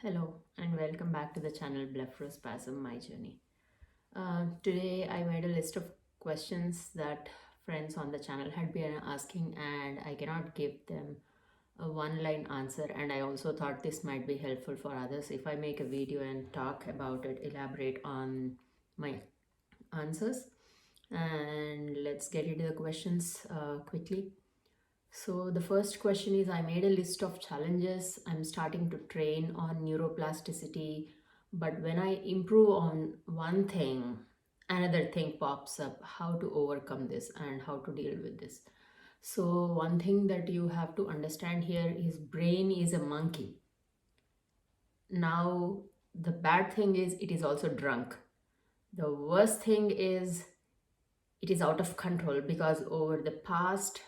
Hello and welcome back to the channel Blepharospasm My Journey. Today I made a list of questions that friends on the channel had been asking, and I cannot give them a one-line answer, and I also thought this might be helpful for others if I make a video and talk about it, elaborate on my answers. And let's get into the questions quickly. So the first question is, I made a list of challenges. I'm starting to train on neuroplasticity, but when I improve on one thing, another thing pops up. How to overcome this and how to deal with this. So one thing that you have to understand here is brain is a monkey. Now the bad thing is it is also drunk. The worst thing is it is out of control because over the past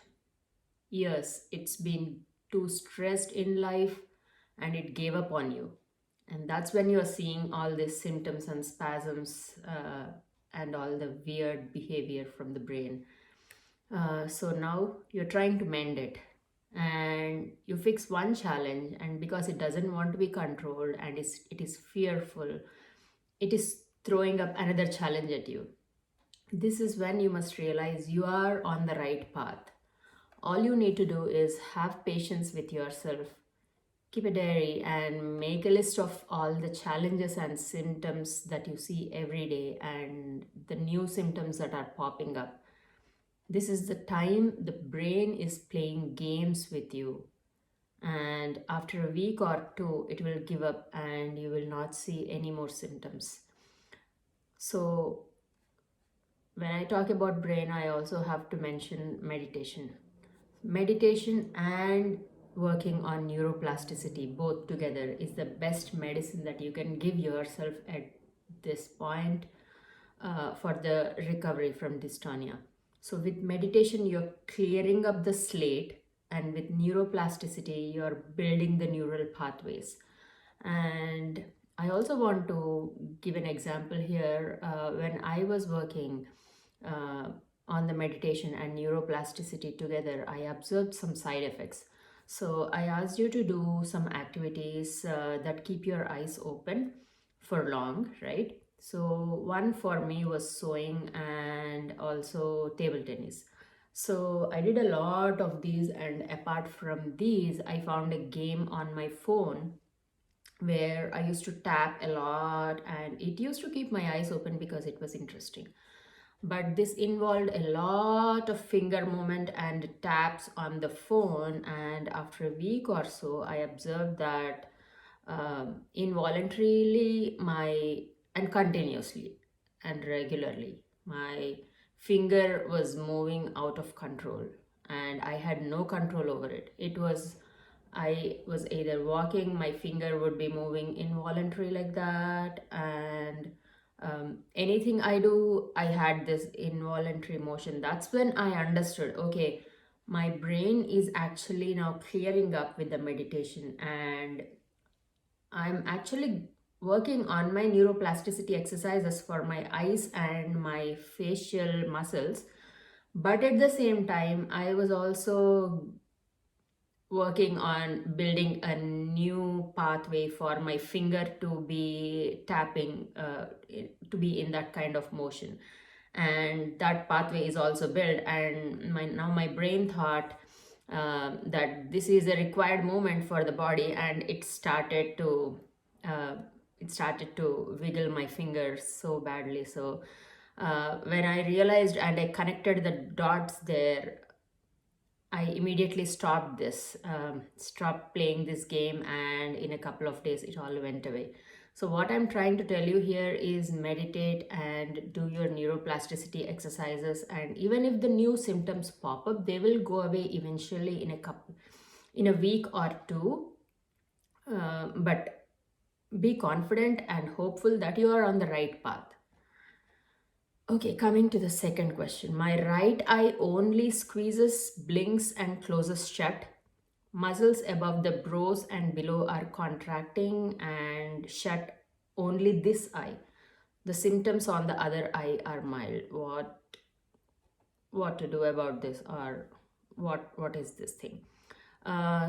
years it's been too stressed in life and it gave up on you, and that's when you're seeing all these symptoms and spasms and all the weird behavior from the brain. So now you're trying to mend it, and you fix one challenge, and because it doesn't want to be controlled and it is fearful, it is throwing up another challenge at you. This is when you must realize you are on the right path. All you need to do is have patience with yourself. Keep a diary and make a list of all the challenges and symptoms that you see every day and the new symptoms that are popping up. This is the time the brain is playing games with you. And after a week or two, it will give up and you will not see any more symptoms. So, when I talk about brain, I also have to mention meditation. Meditation and working on neuroplasticity both together is the best medicine that you can give yourself at this point for the recovery from dystonia. So with meditation you're clearing up the slate, and with neuroplasticity you're building the neural pathways. And I also want to give an example here. When I was working uh, on the meditation and neuroplasticity together, I observed some side effects. So I asked you to do some activities that keep your eyes open for long, right? So one for me was sewing and also table tennis. So I did a lot of these, and apart from these, I found a game on my phone where I used to tap a lot, and it used to keep my eyes open because it was interesting. But this involved a lot of finger movement and taps on the phone, and after a week or so, I observed that involuntarily my and continuously and regularly my finger was moving out of control, and I had no control over it. I was either walking, my finger would be moving involuntary like that, and anything I do, I had this involuntary motion. That's when I understood, okay, my brain is actually now clearing up with the meditation, and I'm actually working on my neuroplasticity exercises for my eyes and my facial muscles. But at the same time, I was also working on building a new pathway for my finger to be tapping, to be in that kind of motion. And that pathway is also built. And now my brain thought that this is a required movement for the body, and uh, it started to wiggle my fingers so badly. So when I realized and I connected the dots there, I immediately stopped playing this game, and in a couple of days, it all went away. So, what I'm trying to tell you here is meditate and do your neuroplasticity exercises, and even if the new symptoms pop up, they will go away eventually in a week or two. But be confident and hopeful that you are on the right path. Okay, coming to the second question. My right eye only squeezes, blinks, and closes shut. Muscles above the brows and below are contracting and shut only this eye. The symptoms on the other eye are mild. What to do about this, or what is this thing?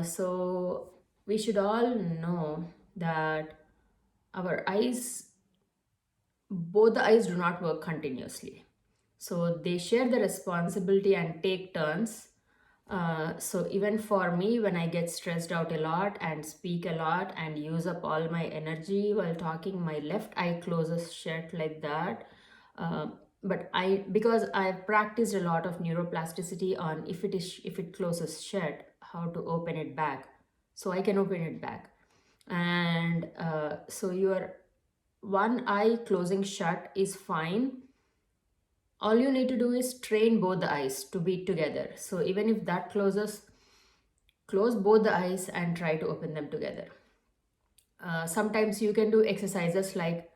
So we should all know that our eyes, both the eyes do not work continuously. So they share the responsibility and take turns. So even for me, when I get stressed out a lot and speak a lot and use up all my energy while talking, my left eye closes shut like that. Uh, but because I've practiced a lot of neuroplasticity on if it closes shut, how to open it back, so I can open it back. And so your one eye closing shut is fine. All you need to do is train both the eyes to be together. So even if that closes, close both the eyes and try to open them together. Sometimes you can do exercises like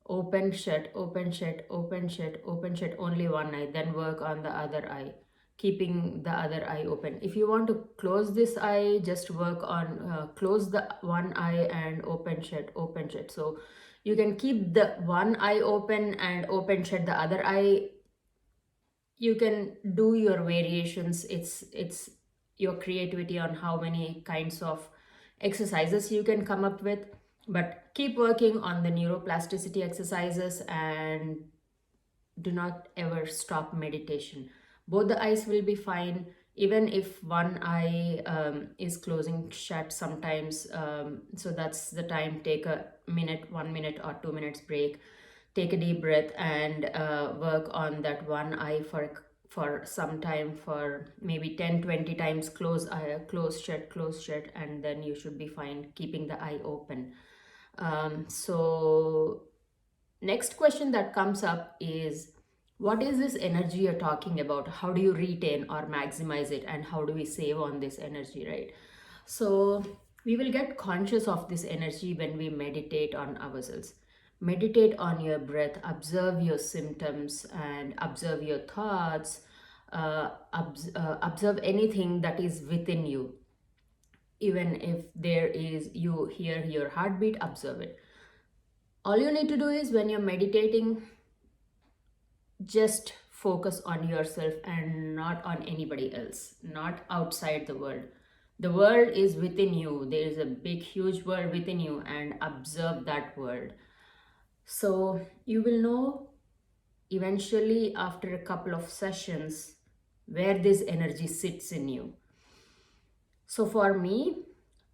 open shut, open shut, open shut, open shut, only one eye, then work on the other eye, keeping the other eye open. If you want to close this eye, just work on close the one eye and open shut, open shut. So you can keep the one eye open and open shut the other eye. You can do your variations. It's your creativity on how many kinds of exercises you can come up with, but keep working on the neuroplasticity exercises and do not ever stop meditation. Both the eyes will be fine. Even if one eye is closing shut sometimes, so that's the time. Take a minute, 1 minute or 2 minutes break, take a deep breath and work on that one eye for some time, for maybe 10-20 times. Close eye, close shut, and then you should be fine keeping the eye open. So next question that comes up is, what is this energy you're talking about? How do you retain or maximize it, and how do we save on this energy, right? So we will get conscious of this energy when we meditate on ourselves. Meditate on your breath, observe your symptoms and observe your thoughts. Observe anything that is within you. Even if there is, you hear your heartbeat, observe it. All you need to do is, when you're meditating, just focus on yourself and not on anybody else, not outside the world. The world is within you. There is a big, huge world within you, and observe that world. So you will know eventually, after a couple of sessions, where this energy sits in you. So for me,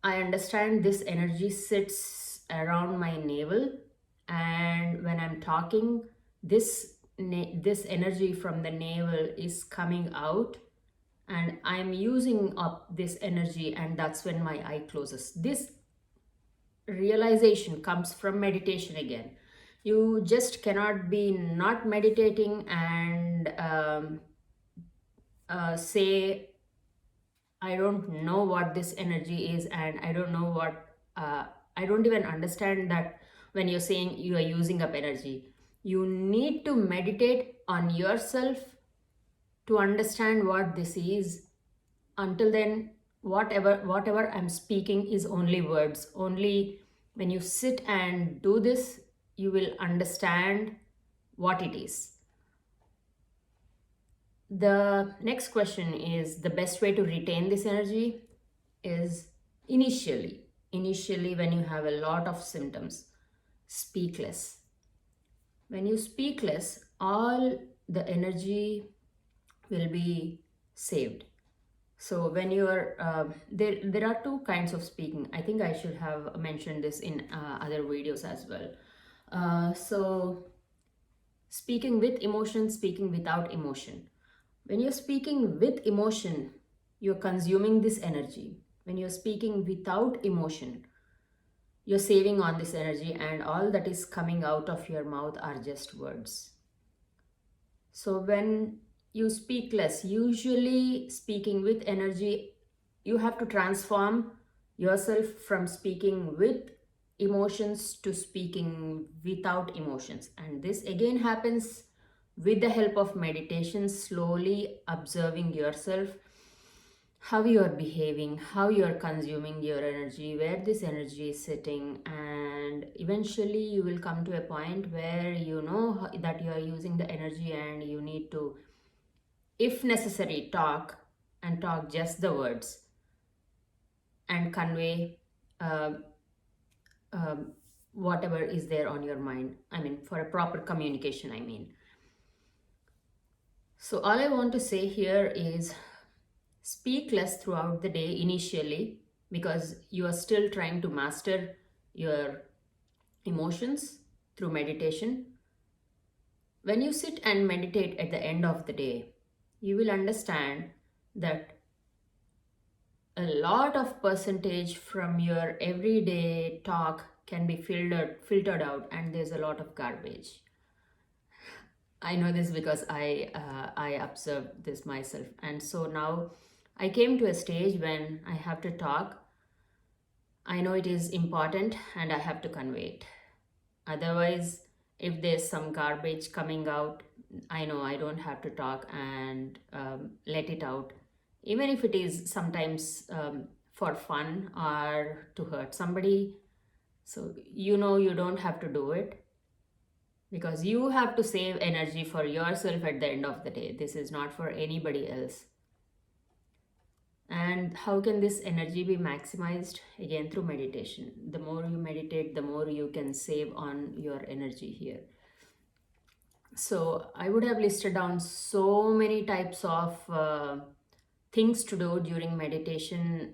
I understand this energy sits around my navel, and when I'm talking, this energy from the navel is coming out, and I'm using up this energy, and that's when my eye closes. This realization comes from meditation again. You just cannot be not meditating and say, I don't know what this energy is, and I don't know what, I don't even understand that. When you're saying you are using up energy, you need to meditate on yourself to understand what this is. Until then, whatever I'm speaking is only words. Only when you sit and do this, you will understand what it is. The next question is, the best way to retain this energy is initially when you have a lot of symptoms, speak less. When you speak less, all the energy will be saved. So when you are there are two kinds of speaking. I think I should have mentioned this in other videos as well. So speaking with emotion, speaking without emotion. When you're speaking with emotion, you're consuming this energy. When you're speaking without emotion, you're saving on this energy, and all that is coming out of your mouth are just words. So when you speak less, usually speaking with energy, you have to transform yourself from speaking with emotions to speaking without emotions. And this again happens with the help of meditation, slowly observing yourself, how you are behaving, how you are consuming your energy, where this energy is sitting, and eventually you will come to a point where you know that you are using the energy, and you need to, if necessary, talk, and talk just the words and convey uh, um, whatever is there on your mind. I mean, for a proper communication, I mean. So, all I want to say here is speak less throughout the day initially, because you are still trying to master your emotions through meditation. When you sit and meditate at the end of the day, you will understand that a lot of percentage from your everyday talk can be filtered out, and there's a lot of garbage. I know this because I observed this myself, and so now I came to a stage when I have to talk. I know it is important and I have to convey it. Otherwise, if there's some garbage coming out, I know I don't have to talk and let it out, even if it is sometimes for fun or to hurt somebody. So, you don't have to do it, because you have to save energy for yourself at the end of the day. This is not for anybody else. And how can this energy be maximized? Again, through meditation. The more you meditate, the more you can save on your energy here. So I would have listed down so many types of things to do during meditation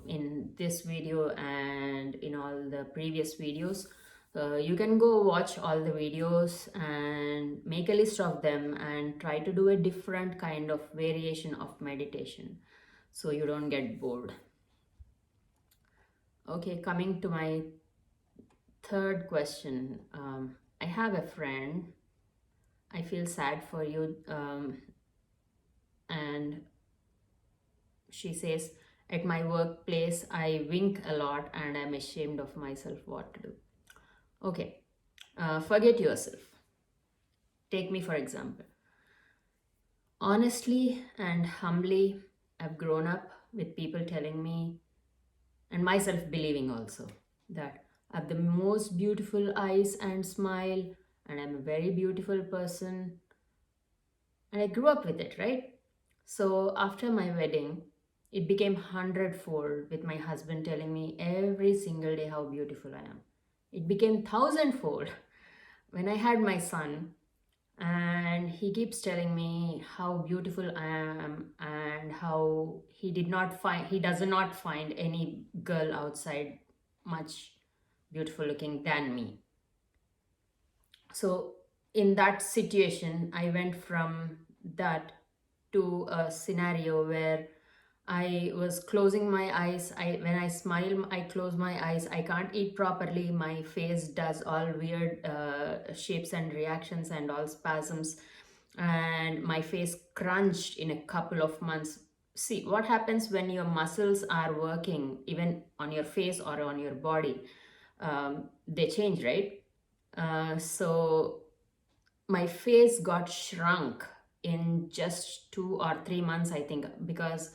in this video and in all the previous videos. You can go watch all the videos and make a list of them and try to do a different kind of variation of meditation so you don't get bored. Okay, coming to my third question. I have a friend. I feel sad for you. And she says, at my workplace, I wink a lot and I'm ashamed of myself. What to do? Okay, forget yourself. Take me for example. Honestly and humbly, I've grown up with people telling me, and myself believing also, that I have the most beautiful eyes and smile, and I'm a very beautiful person. And I grew up with it, right? So after my wedding, it became hundredfold with my husband telling me every single day how beautiful I am. It became thousandfold when I had my son, and he keeps telling me how beautiful I am and how he does not find any girl outside much beautiful looking than me. So in that situation, I went from that to a scenario where I was closing my eyes. When I smile, I close my eyes. I can't eat properly. My face does all weird shapes and reactions and all spasms, and my face crunched in a couple of months. See what happens when your muscles are working, even on your face or on your body. They change, right? So my face got shrunk in just 2 or 3 months, I think, because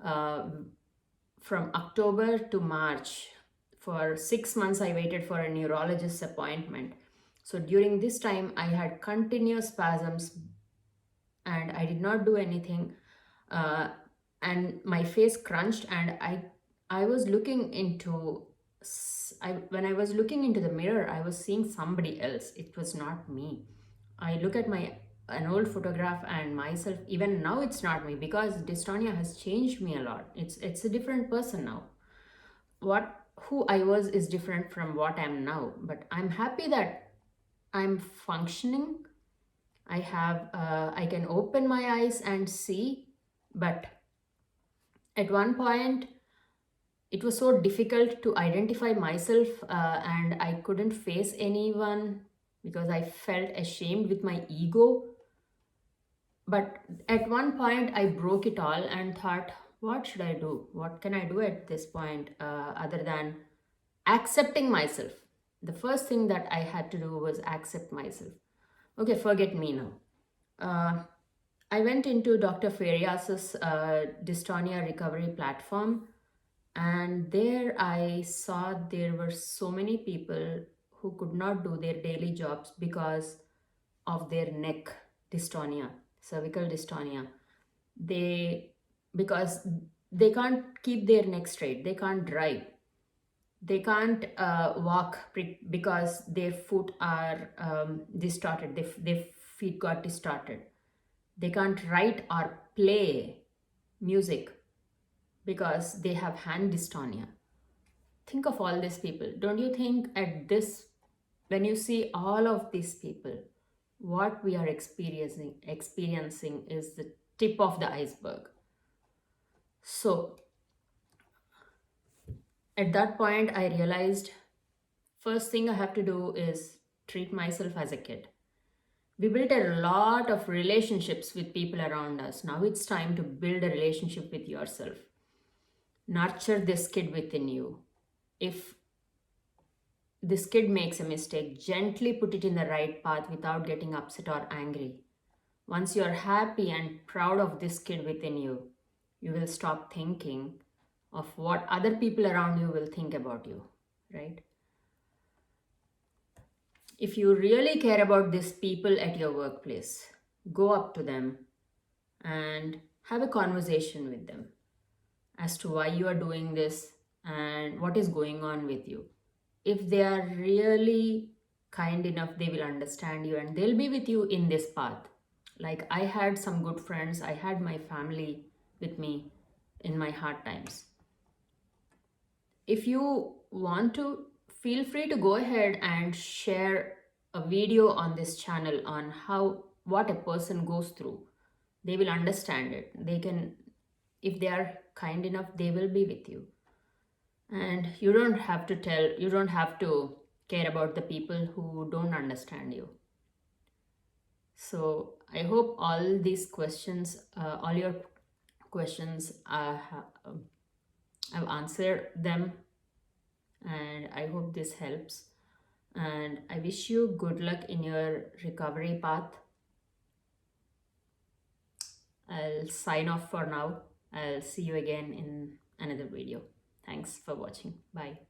uh, from October to March, for 6 months, I waited for a neurologist's appointment. So during this time, I had continuous spasms and I did not do anything. Uh, and my face crunched, and I was looking into when I was looking into the mirror, I was seeing somebody else. It was not me. I look at an old photograph and myself. Even now, it's not me, because dystonia has changed me a lot. It's a different person now. Who I was is different from what I'm now. But I'm happy that I'm functioning. I can open my eyes and see, but at one point it was so difficult to identify myself, and I couldn't face anyone because I felt ashamed with my ego. But at one point I broke it all and thought, what should I do? What can I do at this point, other than accepting myself? The first thing that I had to do was accept myself. Okay, forget me now. uh, I went into Dr. Farias's Dystonia Recovery platform, and there I saw there were so many people who could not do their daily jobs because of their neck dystonia, cervical dystonia. They Because they can't keep their neck straight, they can't drive. They can't walk because their foot are distorted. Their feet got distorted. They can't write or play music because they have hand dystonia. Think of all these people. Don't you think at this, when you see all of these people, what we are experiencing is the tip of the iceberg. So at that point, I realized first thing I have to do is treat myself as a kid. We built a lot of relationships with people around us. Now it's time to build a relationship with yourself. Nurture this kid within you. If this kid makes a mistake, gently put it in the right path without getting upset or angry. Once you're happy and proud of this kid within you, you will stop thinking of what other people around you will think about you, right? If you really care about these people at your workplace, go up to them and have a conversation with them as to why you are doing this and what is going on with you. If they are really kind enough, they will understand you and they'll be with you in this path. Like I had some good friends, I had my family with me in my hard times. If you want to, feel free to go ahead and share a video on this channel on how what a person goes through. They will understand it. They can, if they are kind enough, they will be with you. And you don't have to you don't have to care about the people who don't understand you. So I hope all these questions, all your questions, I've answered them, and I hope this helps. And I wish you good luck in your recovery path. I'll sign off for now. I'll see you again in another video. Thanks for watching. Bye.